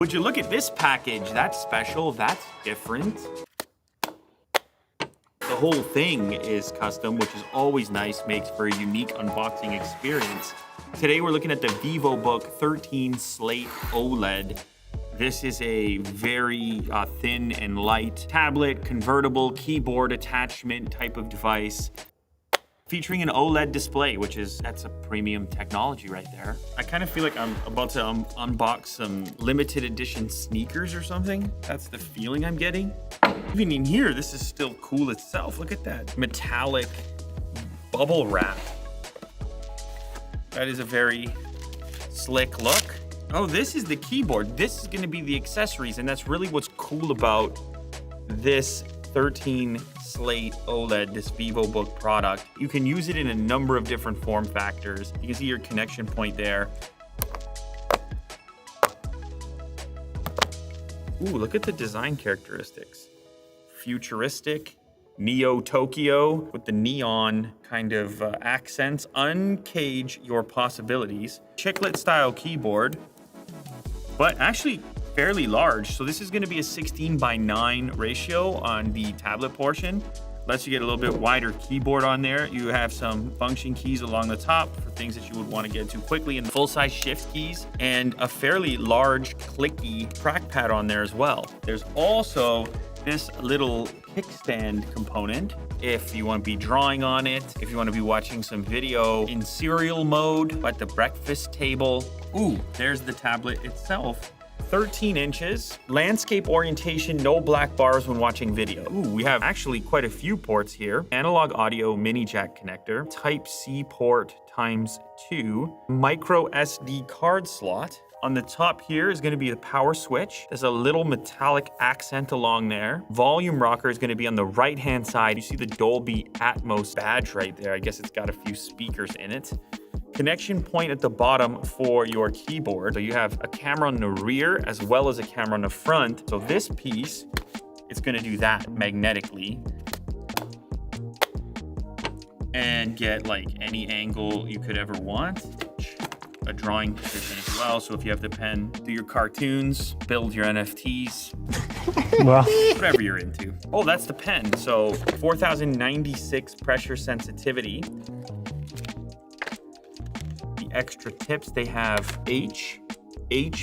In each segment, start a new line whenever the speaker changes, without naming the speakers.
Would you look at this package? That's special, that's different. The whole thing is custom, which is always nice, makes for a unique unboxing experience. Today we're looking at the vivobook 13 slate OLED. This is a very thin and light tablet, convertible keyboard attachment type of device, featuring an OLED display, that's a premium technology right there. I kind of feel like I'm about to unbox some limited edition sneakers or something. That's the feeling I'm getting. Even in here, this is still cool itself. Look at that metallic bubble wrap. That is a very slick look. Oh, this is the keyboard. This is gonna be the accessories, and that's really what's cool about this 13 slate OLED, this vivobook product. You can use it in a number of different form factors. You can see your connection point there. Ooh, look at the design characteristics. Futuristic, Neo Tokyo with the neon kind of accents. Uncage your possibilities. Chiclet style keyboard, but actually fairly large. So this is gonna be a 16:9 ratio on the tablet portion. Lets you get a little bit wider keyboard on there. You have some function keys along the top for things that you would want to get to quickly, and full-size shift keys, and a fairly large clicky trackpad on there as well. There's also this little kickstand component if you want to be drawing on it, if you want to be watching some video in serial mode at the breakfast table. Ooh, there's the tablet itself. 13 inches, landscape orientation, no black bars when watching video. Ooh, we have actually quite a few ports here. Analog audio mini jack connector, Type-C port ×2, micro SD card slot. On the top here is gonna be the power switch. There's a little metallic accent along there. Volume rocker is gonna be on the right-hand side. You see the Dolby Atmos badge right there. I guess it's got a few speakers in it. Connection point at the bottom for your keyboard. So you have a camera on the rear as well as a camera on the front. So this piece is gonna do that magnetically and get like any angle you could ever want. A drawing position as well. So if you have the pen, do your cartoons, build your NFTs,
Well,
whatever you're into. Oh, that's the pen. So 4096 pressure sensitivity. Extra tips, they have H,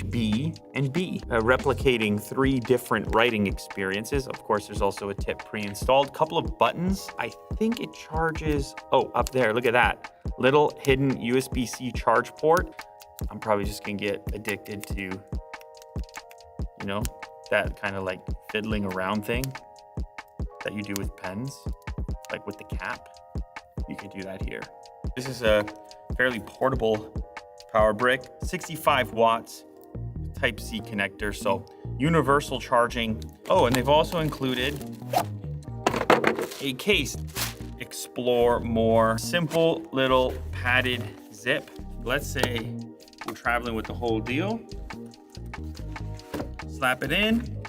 B, and B, replicating 3 different writing experiences. Of course, there's also a tip pre-installed. Couple of buttons. I think it charges, oh, up there, look at that. Little hidden USB-C charge port. I'm probably just gonna get addicted to, you know, that kind of like fiddling around thing that you do with pens, like with the cap. You could do that here. This is a fairly portable power brick, 65 watts, Type-C connector, so universal charging. Oh, and they've also included a case. Explore more. Simple little padded zip. Let's say we're traveling with the whole deal. Slap it in.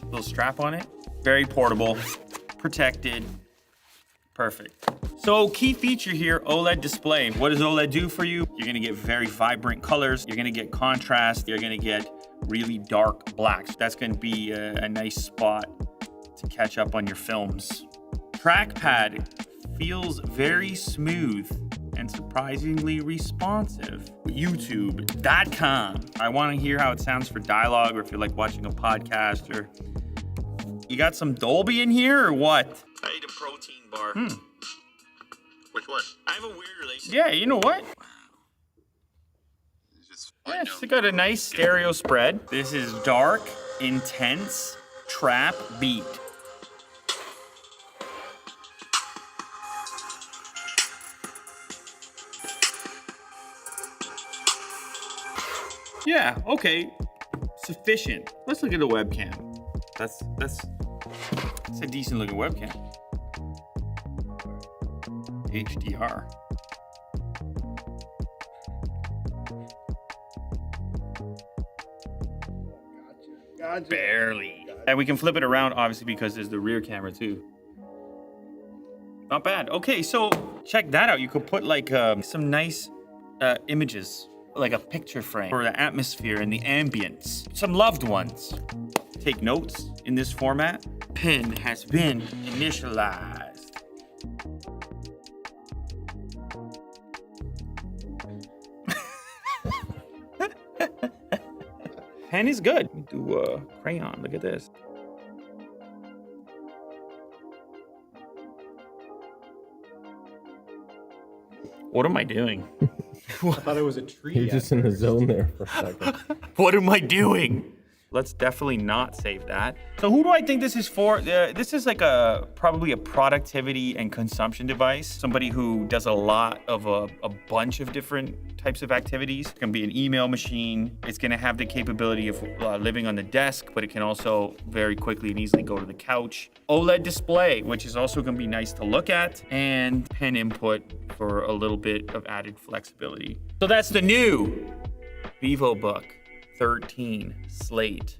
Little strap on it. Very portable, protected. Perfect. So key feature here, OLED display. What does OLED do for you? You're gonna get very vibrant colors. You're gonna get contrast. You're gonna get really dark blacks. That's gonna be a nice spot to catch up on your films. Trackpad feels very smooth and surprisingly responsive. YouTube.com. I wanna hear how it sounds for dialogue, or if you're like watching a podcast, or you got some Dolby in here or what? I ate a protein bar.
Which one?
I have a weird relationship. Yeah, you know what? Yeah, it's got a nice stereo spread. This is dark, intense, trap beat. Yeah, okay, sufficient. Let's look at the webcam. That's a decent looking webcam. HDR.
Gotcha.
Barely. And we can flip it around, obviously, because there's the rear camera too. Not bad. Okay, so check that out. You could put like some nice images like a picture frame for the atmosphere and the ambience. Some loved ones. Take notes in this format. Pen has been initialized. Pen is good. Let me do a crayon. Look at this. What am I doing?
I thought it was a tree.
You're just in the zone there for a second.
What am I doing? Let's definitely not save that. So who do I think this is for? This is like probably a productivity and consumption device. Somebody who does a lot of a bunch of different types of activities. It's gonna be an email machine. It's gonna have the capability of living on the desk, but it can also very quickly and easily go to the couch. OLED display, which is also gonna be nice to look at, and pen input for a little bit of added flexibility. So that's the new vivobook 13 slate,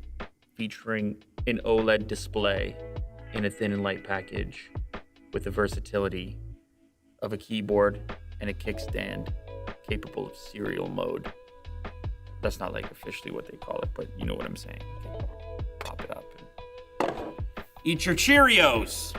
featuring an OLED display in a thin and light package with the versatility of a keyboard and a kickstand capable of serial mode. That's not like officially what they call it, but you know what I'm saying. Okay. Pop it up and eat your Cheerios.